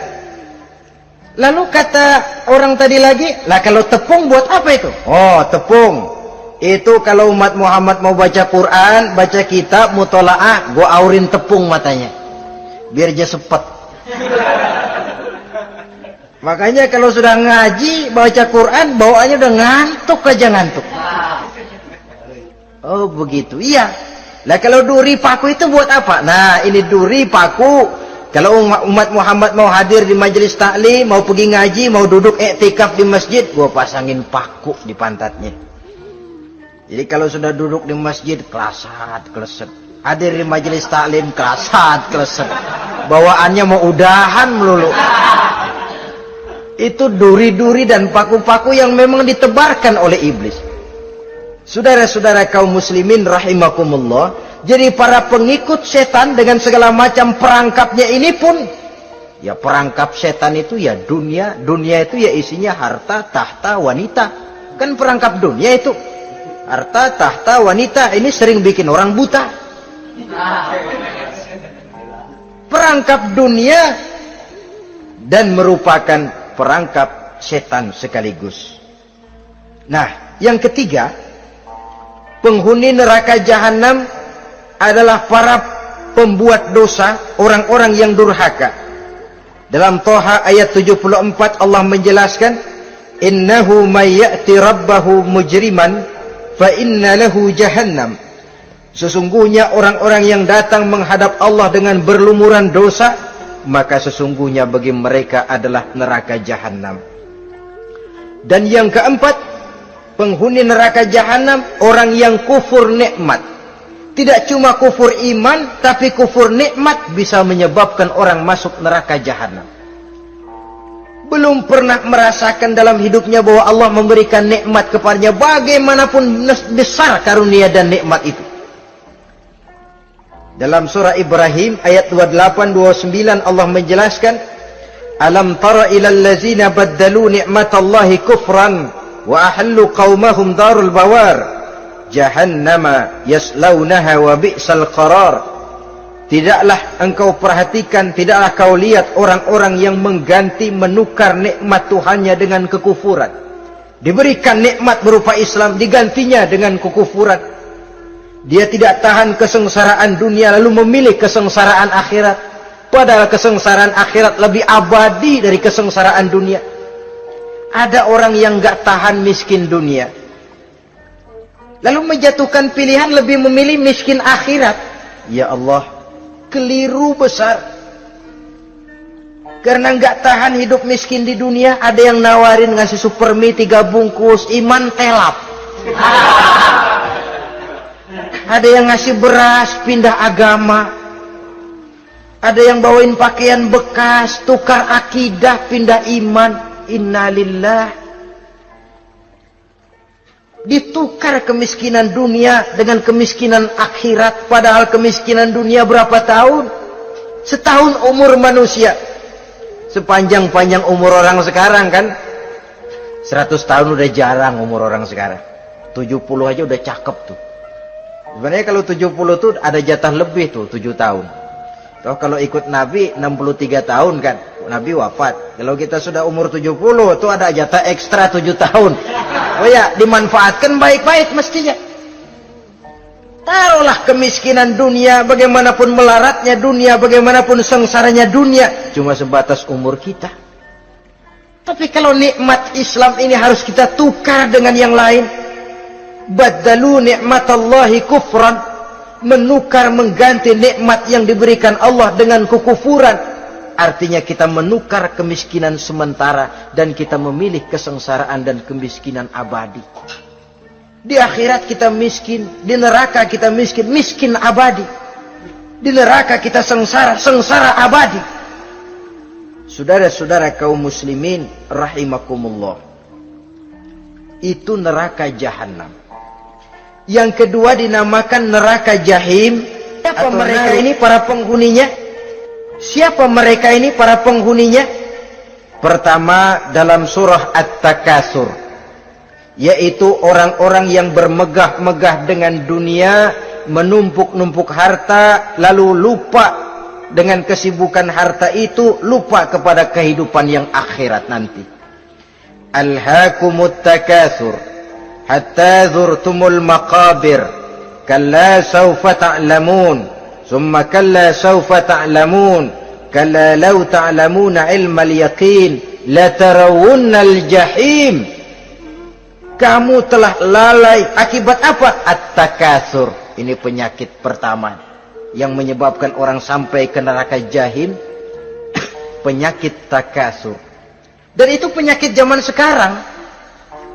lalu kata orang tadi lagi, lah kalau tepung buat apa itu? Oh, tepung itu kalau umat Muhammad mau baca Quran, baca kitab, mutolaah, gua aurin tepung matanya biar dia sepet. Makanya kalau sudah ngaji, baca Quran, bawaannya udah ngantuk aja ngantuk. Oh begitu, iya. Lah kalau duri paku itu buat apa? Nah ini duri paku. Kalau umat Muhammad mau hadir di majelis taklim, mau pergi ngaji, mau duduk iktikaf di masjid, gua pasangin paku di pantatnya. Jadi kalau sudah duduk di masjid, kelasat, kleset. Hadir di majelis taklim, kelasat, kleset. Bawaannya mau udahan melulu. Itu duri-duri dan paku-paku yang memang ditebarkan oleh iblis. Saudara-saudara kaum muslimin rahimakumullah, jadi para pengikut setan dengan segala macam perangkapnya ini pun, ya perangkap setan itu ya dunia. Dunia itu ya isinya harta, tahta, wanita. Kan perangkap dunia itu. Harta, tahta, wanita, ini sering bikin orang buta. Perangkap dunia dan merupakan perangkap setan sekaligus. Nah, yang ketiga, penghuni neraka jahanam adalah para pembuat dosa, orang-orang yang durhaka. Dalam Toha ayat 74 Allah menjelaskan, innahu may ya'ti rabbahu mujriman fa inna lahu jahannam. Sesungguhnya orang-orang yang datang menghadap Allah dengan berlumuran dosa, maka sesungguhnya bagi mereka adalah neraka jahanam. Dan yang keempat, penghuni neraka jahanam orang yang kufur nikmat. Tidak cuma kufur iman, tapi kufur nikmat bisa menyebabkan orang masuk neraka jahanam. belum pernah merasakan dalam hidupnya bahwa Allah memberikan nikmat kepadanya, bagaimanapun besar karunia dan nikmat itu. Dalam surah Ibrahim ayat 28-29 Allah menjelaskan, alam tara ilal ladzina baddalu ni'matallahi kufran wa ahallu qaumahum darul bawar jahannama yaslaunaha wa bi'sal qarar. Tidaklah engkau perhatikan, tidaklah kau lihat orang-orang yang mengganti, menukar nikmat Tuhannya dengan kekufuran. Diberikan nikmat berupa Islam, digantinya dengan kekufuran. Dia tidak tahan kesengsaraan dunia lalu memilih kesengsaraan akhirat. Padahal kesengsaraan akhirat lebih abadi dari kesengsaraan dunia. Ada orang yang gak tahan miskin dunia, lalu menjatuhkan pilihan lebih memilih miskin akhirat. Ya Allah, keliru besar. Karena nggak tahan hidup miskin di dunia, ada yang nawarin ngasih supermi 3 bungkus, iman telap. Ada yang ngasih beras, pindah agama. Ada yang bawain pakaian bekas, tukar akidah, pindah iman. Innalillah. Ditukar kemiskinan dunia dengan kemiskinan akhirat. Padahal kemiskinan dunia berapa tahun? Setahun umur manusia. Sepanjang-panjang umur orang sekarang kan. 100 tahun udah jarang umur orang sekarang. 70 aja udah cakep tuh. Sebenarnya kalau 70 tuh ada jatah lebih tuh, 7 tahun. Toh kalau ikut Nabi 63 tahun kan, Nabi wafat. Kalau kita sudah umur 70 tuh ada jatah ekstra 7 tahun. Oh ya, dimanfaatkan baik-baik mestinya. Taruhlah kemiskinan dunia, bagaimanapun melaratnya dunia, bagaimanapun sengsaranya dunia, cuma sebatas umur kita. Tapi kalau nikmat Islam ini harus kita tukar dengan yang lain. Baddalu ni'matallahi kufran, menukar, mengganti nikmat yang diberikan Allah dengan kekufuran. Artinya kita menukar kemiskinan sementara dan kita memilih kesengsaraan dan kemiskinan abadi. Di akhirat kita miskin, di neraka kita miskin, miskin abadi. Di neraka kita sengsara, sengsara abadi. Saudara-saudara kaum muslimin rahimakumullah, itu neraka jahanam. Yang kedua dinamakan neraka jahim. Siapa mereka ini para penghuninya? Siapa mereka ini para penghuninya? Pertama dalam surah At-Takasur, yaitu orang-orang yang bermegah-megah dengan dunia, menumpuk-numpuk harta, lalu lupa dengan kesibukan harta itu, lupa kepada kehidupan yang akhirat nanti. Alhaakumut takasur hatta zurtumul maqabir kalla sawfa ta'lamun summa kalla sawfa ta'lamun kalla law ta'lamuna ilmal yaqin latarawunnal jahim. Kamu telah lalai akibat apa? At-takasur. Ini penyakit pertama yang menyebabkan orang sampai ke neraka jahim. Penyakit takasur. Dan itu penyakit zaman sekarang.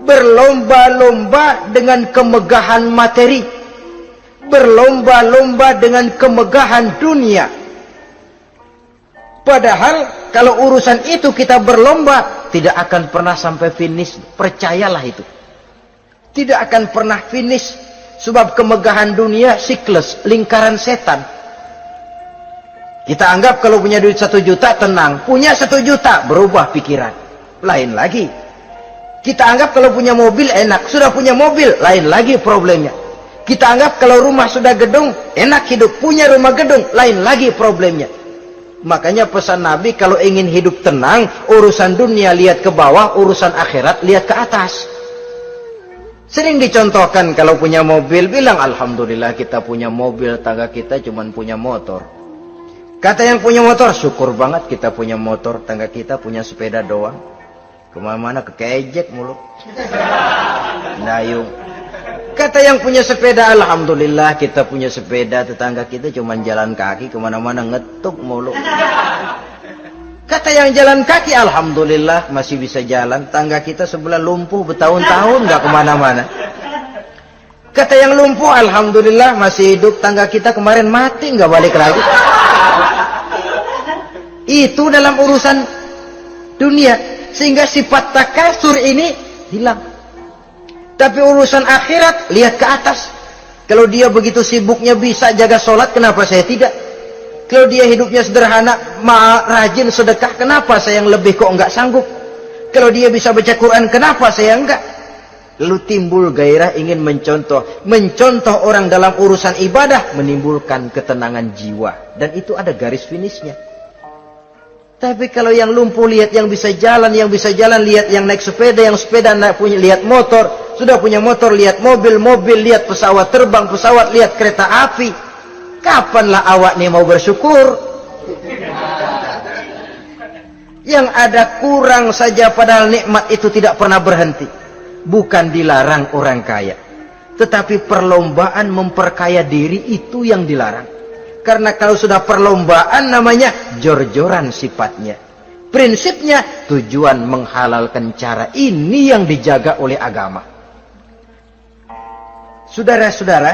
Berlomba-lomba dengan kemegahan materi, berlomba-lomba dengan kemegahan dunia. Padahal kalau urusan itu kita berlomba, tidak akan pernah sampai finish. Percayalah itu, tidak akan pernah finish. Sebab kemegahan dunia siklus, lingkaran setan. Kita anggap kalau punya duit 1 juta tenang, punya 1 juta berubah pikiran, lain lagi. Kita anggap kalau punya mobil enak, sudah punya mobil, lain lagi problemnya. Kita anggap kalau rumah sudah gedung, enak hidup, punya rumah gedung, lain lagi problemnya. Makanya pesan Nabi, kalau ingin hidup tenang, urusan dunia lihat ke bawah, urusan akhirat lihat ke atas. Sering dicontohkan kalau punya mobil, bilang alhamdulillah kita punya mobil, tangga kita cuma punya motor. Kata yang punya motor, syukur banget kita punya motor, tangga kita punya sepeda doang. Kemana-mana kekejek mulu, dayung. Kata yang punya sepeda, alhamdulillah kita punya sepeda, tetangga kita cuma jalan kaki, kemana-mana ngetuk mulu. Kata yang jalan kaki, alhamdulillah masih bisa jalan, tangga kita sebelah lumpuh bertahun-tahun nggak kemana-mana. Kata yang lumpuh, alhamdulillah masih hidup, tangga kita kemarin mati nggak balik lagi. Itu dalam urusan dunia. sehingga sifat takasur ini hilang. Tapi urusan akhirat, lihat ke atas. Kalau dia begitu sibuknya bisa jaga sholat, kenapa saya tidak? Kalau dia hidupnya sederhana, rajin sedekah, kenapa saya yang lebih kok enggak sanggup? Kalau dia bisa baca Quran, kenapa saya enggak? Lalu timbul gairah ingin mencontoh. Mencontoh orang dalam urusan ibadah menimbulkan ketenangan jiwa. Dan itu ada garis finishnya. Tapi kalau yang lumpuh lihat yang bisa jalan lihat yang naik sepeda, yang sepeda punya lihat motor, sudah punya motor lihat mobil, lihat pesawat terbang, pesawat lihat kereta api. Kapanlah awak nih mau bersyukur? Yang ada kurang saja padahal nikmat itu tidak pernah berhenti. Bukan dilarang orang kaya, tetapi perlombaan memperkaya diri itu yang dilarang. Karena kalau sudah perlombaan namanya jor-joran sifatnya. Prinsipnya tujuan menghalalkan cara ini yang dijaga oleh agama. Saudara-saudara,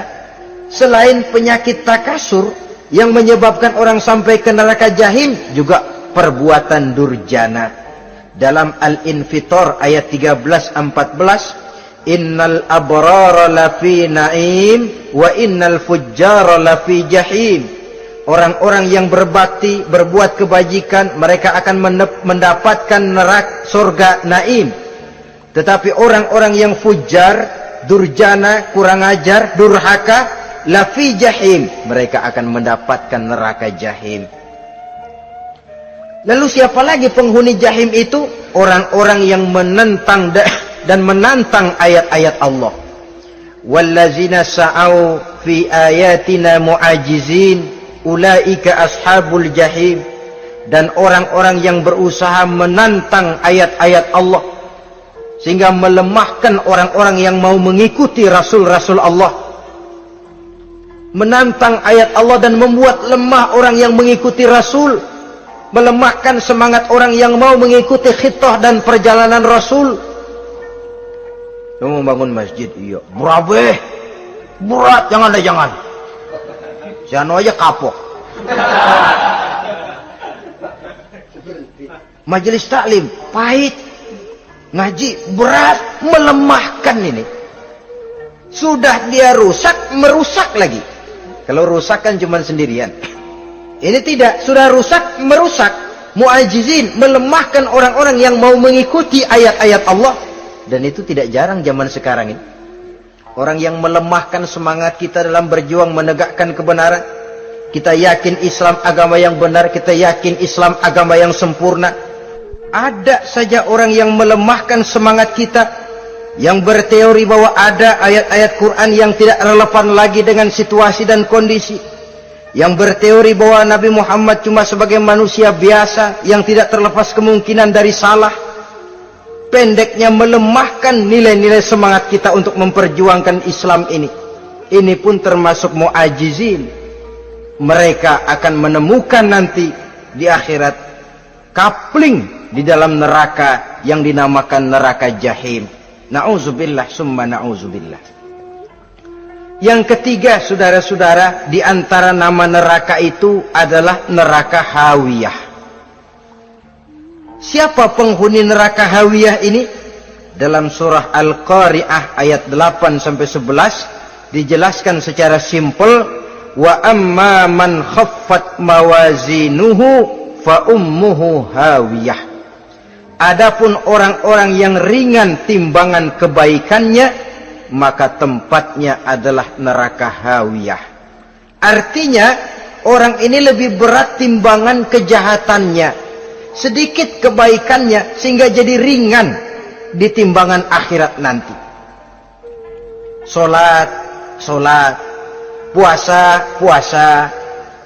selain penyakit takasur yang menyebabkan orang sampai ke neraka jahim, juga perbuatan durjana. Dalam Al-Infitor ayat 13-14, innal abrara lafi na'im wa innal fujjara lafi jahim. Orang-orang yang berbakti, berbuat kebajikan, mereka akan mendapatkan neraka surga naim. Tetapi orang-orang yang fujar, durjana, kurang ajar, durhaka, lafi jahim, mereka akan mendapatkan neraka jahim. Lalu siapa lagi penghuni jahim itu? Orang-orang yang menentang dan menantang ayat-ayat Allah. Wallazina sa'au fi ayatina mu'ajizin ulaika ashabul jahim. Dan orang-orang yang berusaha menantang ayat-ayat Allah sehingga melemahkan orang-orang yang mau mengikuti rasul-rasul Allah. Menantang ayat Allah dan membuat lemah orang yang mengikuti rasul, melemahkan semangat orang yang mau mengikuti khitah dan perjalanan rasul. Kamu membangun masjid, iya. Berat, jangan. Jangan aja kapok. Majelis taklim, pahit. Ngaji, berat, melemahkan ini. Sudah dia rusak, merusak lagi. Kalau rusak kan cuma sendirian. Ini tidak, sudah rusak, merusak. Mu'ajizin, melemahkan orang-orang yang mau mengikuti ayat-ayat Allah. Dan itu tidak jarang zaman sekarang ini. Orang yang melemahkan semangat kita dalam berjuang menegakkan kebenaran. Kita yakin Islam agama yang benar, kita yakin Islam agama yang sempurna. Ada saja orang yang melemahkan semangat kita, yang berteori bahwa ada ayat-ayat Quran yang tidak relevan lagi dengan situasi dan kondisi, yang berteori bahwa Nabi Muhammad cuma sebagai manusia biasa yang tidak terlepas kemungkinan dari salah. Pendeknya melemahkan nilai-nilai semangat kita untuk memperjuangkan Islam ini. Ini pun termasuk mu'ajizin. Mereka akan menemukan nanti di akhirat kapling di dalam neraka yang dinamakan neraka jahim. Na'udzubillah summa na'udzubillah. Yang ketiga, saudara-saudara, di antara nama neraka itu adalah neraka hawiyah. Siapa penghuni neraka hawiyah ini? Dalam surah Al-Qari'ah ayat 8-11 dijelaskan secara simpel, wa amma man khaffat mawazinuhu fa ummuhu hawiyah. Adapun orang-orang yang ringan timbangan kebaikannya, maka tempatnya adalah neraka hawiyah. Artinya orang ini lebih berat timbangan kejahatannya, sedikit kebaikannya, sehingga jadi ringan di timbangan akhirat nanti. Solat, puasa,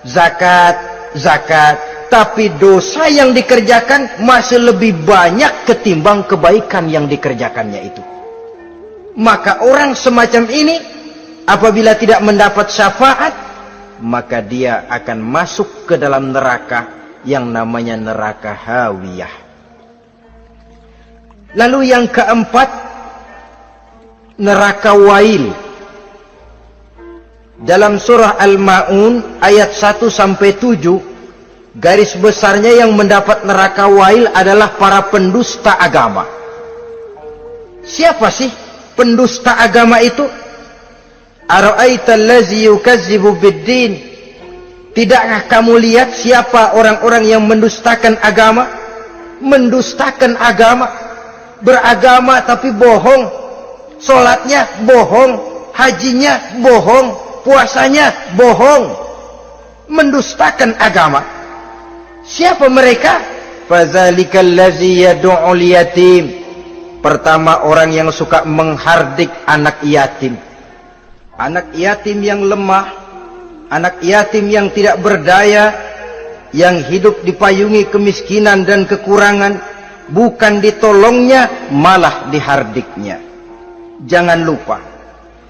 zakat, tapi dosa yang dikerjakan masih lebih banyak ketimbang kebaikan yang dikerjakannya itu. Maka orang semacam ini apabila tidak mendapat syafaat, maka dia akan masuk ke dalam neraka yang namanya neraka hawiyah. Lalu yang keempat, neraka wail. Dalam surah Al-Ma'un ayat 1-7 garis besarnya yang mendapat neraka wail adalah para pendusta agama. Siapa sih pendusta agama itu? Ara'aita allazi yukazzibu biddin. Tidakkah kamu lihat siapa orang-orang yang mendustakan agama? Mendustakan agama, beragama tapi bohong, sholatnya bohong, hajinya bohong, puasanya bohong, mendustakan agama. Siapa mereka? Fazalikal ladzi yad'ul yatim. Pertama, orang yang suka menghardik anak yatim. Anak yatim yang lemah, anak yatim yang tidak berdaya, yang hidup dipayungi kemiskinan dan kekurangan, bukan ditolongnya, malah dihardiknya. Jangan lupa,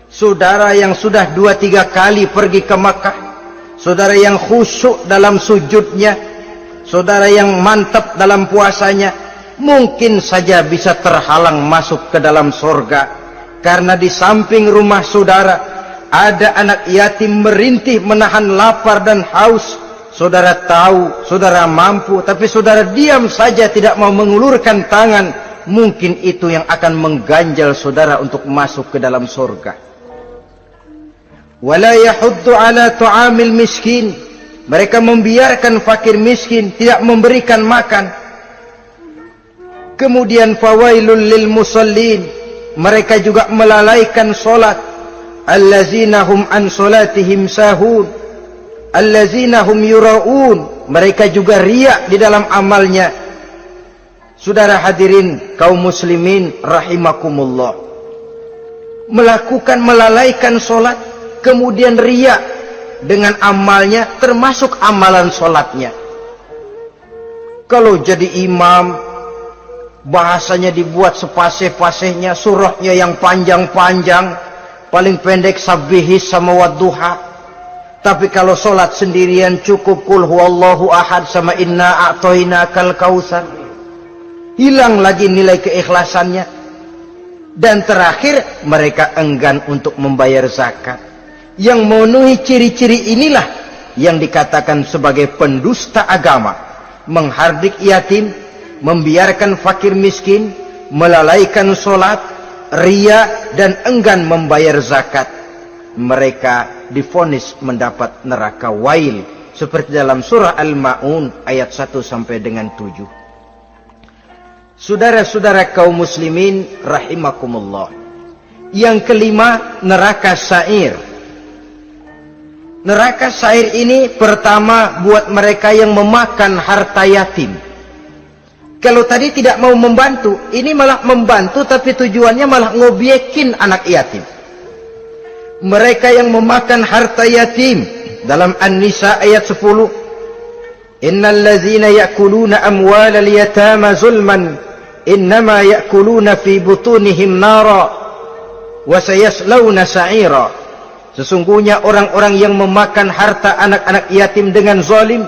saudara yang sudah 2-3 kali pergi ke Makkah, saudara yang khusyuk dalam sujudnya, saudara yang mantap dalam puasanya, mungkin saja bisa terhalang masuk ke dalam surga, karena di samping rumah saudara ada anak yatim merintih menahan lapar dan haus. Saudara tahu, saudara mampu, tapi saudara diam saja, tidak mau mengulurkan tangan. Mungkin itu yang akan mengganjal saudara untuk masuk ke dalam surga. Wala yahuddu ala tu'amil miskin. Mereka membiarkan fakir miskin, tidak memberikan makan. Kemudian fawailul lil musallin. Mereka juga melalaikan solat. Allazina hum an solatihim sahun. Allazina hum yura'un. Mereka juga riak di dalam amalnya. Saudara hadirin kaum muslimin rahimakumullah, melalaikan solat, kemudian riak dengan amalnya, termasuk amalan solatnya. Kalau jadi imam, bahasanya dibuat sepasih-pasihnya, surahnya yang panjang-panjang, paling pendek sabbihis sama wadduha. Tapi kalau solat sendirian cukup kul huwallahu ahad sama inna a'toinakal kautsar. Hilang lagi nilai keikhlasannya. Dan terakhir, mereka enggan untuk membayar zakat. Yang memenuhi ciri-ciri inilah yang dikatakan sebagai pendusta agama. Menghardik yatim, membiarkan fakir miskin, melalaikan solat, riya, dan enggan membayar zakat. Mereka divonis mendapat neraka wail, seperti dalam surah Al-Ma'un ayat 1 sampai dengan 7. Saudara-saudara kaum muslimin rahimakumullah. Yang kelima, neraka sa'ir. Neraka sa'ir ini pertama buat mereka yang memakan harta yatim. Kalau tadi tidak mau membantu, ini malah membantu tapi tujuannya malah ngobyekin anak yatim. Mereka yang memakan harta yatim, dalam An-Nisa ayat 10, innal ladzina ya'kuluna amwalal yatama zulman innama ya'kuluna fi butunihim nara wa sayaslawna sa'ira. Sesungguhnya orang-orang yang memakan harta anak-anak yatim dengan zalim,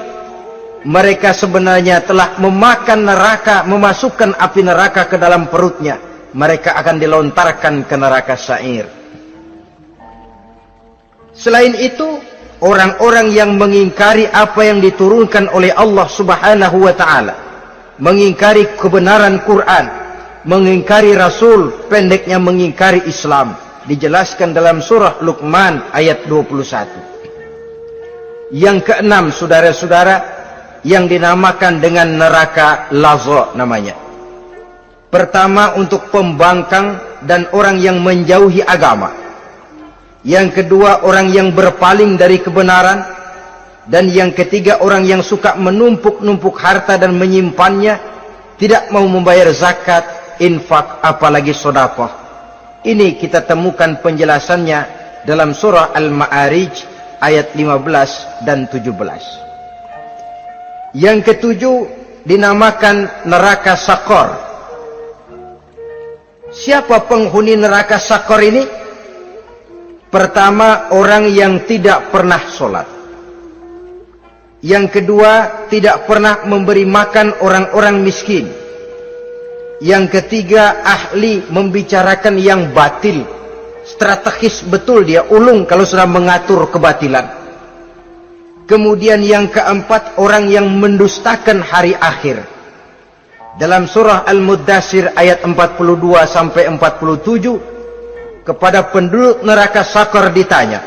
mereka sebenarnya telah memakan neraka, memasukkan api neraka ke dalam perutnya. Mereka akan dilontarkan ke neraka sa'ir. Selain itu, orang-orang yang mengingkari apa yang diturunkan oleh Allah Subhanahu wa ta'ala, mengingkari kebenaran Quran, mengingkari Rasul, pendeknya mengingkari Islam, dijelaskan dalam surah Luqman ayat 21. Yang keenam, saudara-saudara, yang dinamakan dengan neraka laza namanya. Pertama, untuk pembangkang dan orang yang menjauhi agama. Yang kedua, orang yang berpaling dari kebenaran. Dan yang ketiga, orang yang suka menumpuk-numpuk harta dan menyimpannya, tidak mau membayar zakat, infak, apalagi sedekah. Ini kita temukan penjelasannya dalam surah Al-Ma'arij ayat 15 dan 17. Yang ketujuh dinamakan neraka Sakor. Siapa penghuni neraka Sakor ini? Pertama, orang yang tidak pernah sholat. Yang kedua, tidak pernah memberi makan orang-orang miskin. Yang ketiga, ahli membicarakan yang batil. Strategis betul dia, ulung kalau sudah mengatur kebatilan. Kemudian yang keempat, orang yang mendustakan hari akhir. Dalam surah Al-Muddatsir ayat 42 sampai 47, kepada penduduk neraka Saqar ditanya,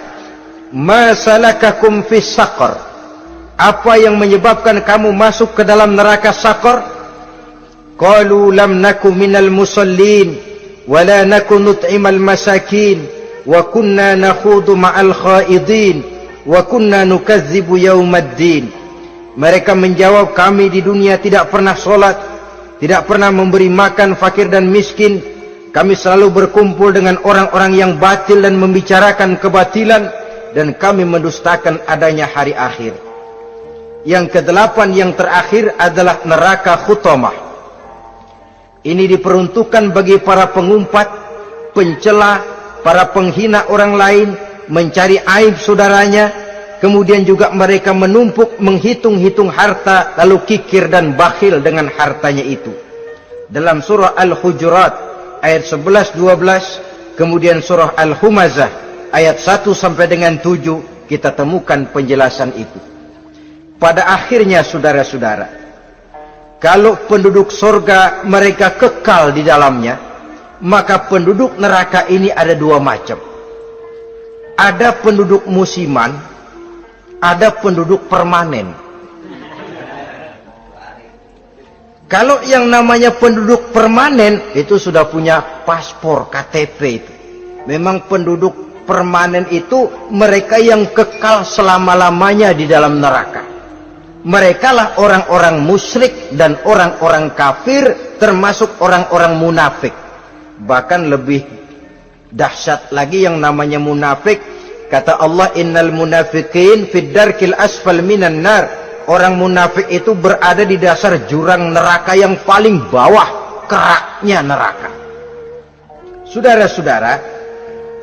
"Ma salakakum fis Saqar?" Apa yang menyebabkan kamu masuk ke dalam neraka Saqar? Qalu lam naku minal musallin wa la naku nut'imal masakin wa kunna nakhudu ma'al khaidin wa kunna nukazzibu yaumaddin. Mereka menjawab, kami di dunia tidak pernah sholat, tidak pernah memberi makan fakir dan miskin. Kami selalu berkumpul dengan orang-orang yang batil dan membicarakan kebatilan, dan kami mendustakan adanya hari akhir. Yang kedelapan, yang terakhir adalah neraka Khutamah. Ini diperuntukkan bagi para pengumpat, pencela, para penghina orang lain, mencari aib saudaranya, kemudian juga mereka menumpuk, menghitung-hitung harta, lalu kikir dan bakhil dengan hartanya itu. Dalam surah Al-Hujurat ayat 11-12, kemudian surah Al-Humazah ayat 1 sampai dengan 7, kita temukan penjelasan itu. Pada akhirnya saudara-saudara, kalau penduduk surga mereka kekal di dalamnya, maka penduduk neraka ini ada dua macam. Ada penduduk musiman, ada penduduk permanen. Kalau yang namanya penduduk permanen, itu sudah punya paspor, KTP itu. Memang penduduk permanen itu mereka yang kekal selama-lamanya di dalam neraka. Mereka lah orang-orang musyrik dan orang-orang kafir, termasuk orang-orang munafik. Bahkan lebih dahsyat lagi yang namanya munafik. Kata Allah, innal munafiqin fid darkil asfal minan nar. Orang munafik itu berada di dasar jurang neraka yang paling bawah, keraknya neraka. Saudara-saudara,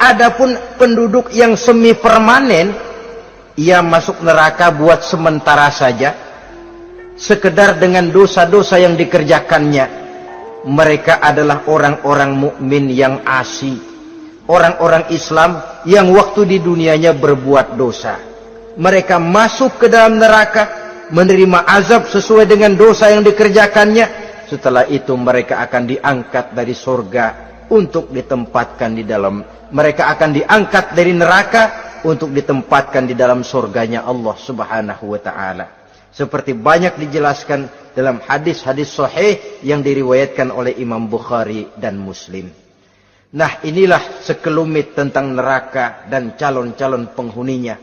adapun penduduk yang semi permanen, ia masuk neraka buat sementara saja, sekedar dengan dosa-dosa yang dikerjakannya. Mereka adalah orang-orang mukmin yang asli, orang-orang Islam yang waktu di dunianya berbuat dosa. Mereka masuk ke dalam neraka, menerima azab sesuai dengan dosa yang dikerjakannya. Setelah itu mereka akan diangkat dari surga untuk ditempatkan di dalam, mereka akan diangkat dari neraka untuk ditempatkan di dalam surganya Allah Subhanahu wa ta'ala. Seperti banyak dijelaskan dalam hadis-hadis sahih yang diriwayatkan oleh Imam Bukhari dan Muslim. Nah, inilah sekelumit tentang neraka dan calon-calon penghuninya.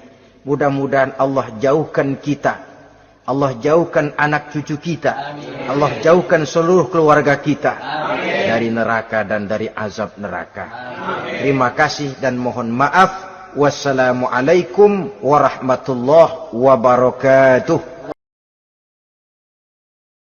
Mudah-mudahan Allah jauhkan kita, Allah jauhkan anak cucu kita, amin. Allah jauhkan seluruh keluarga kita, amin. Dari neraka dan dari azab neraka. Amin. Terima kasih dan mohon maaf. Wassalamualaikum warahmatullahi wabarakatuh.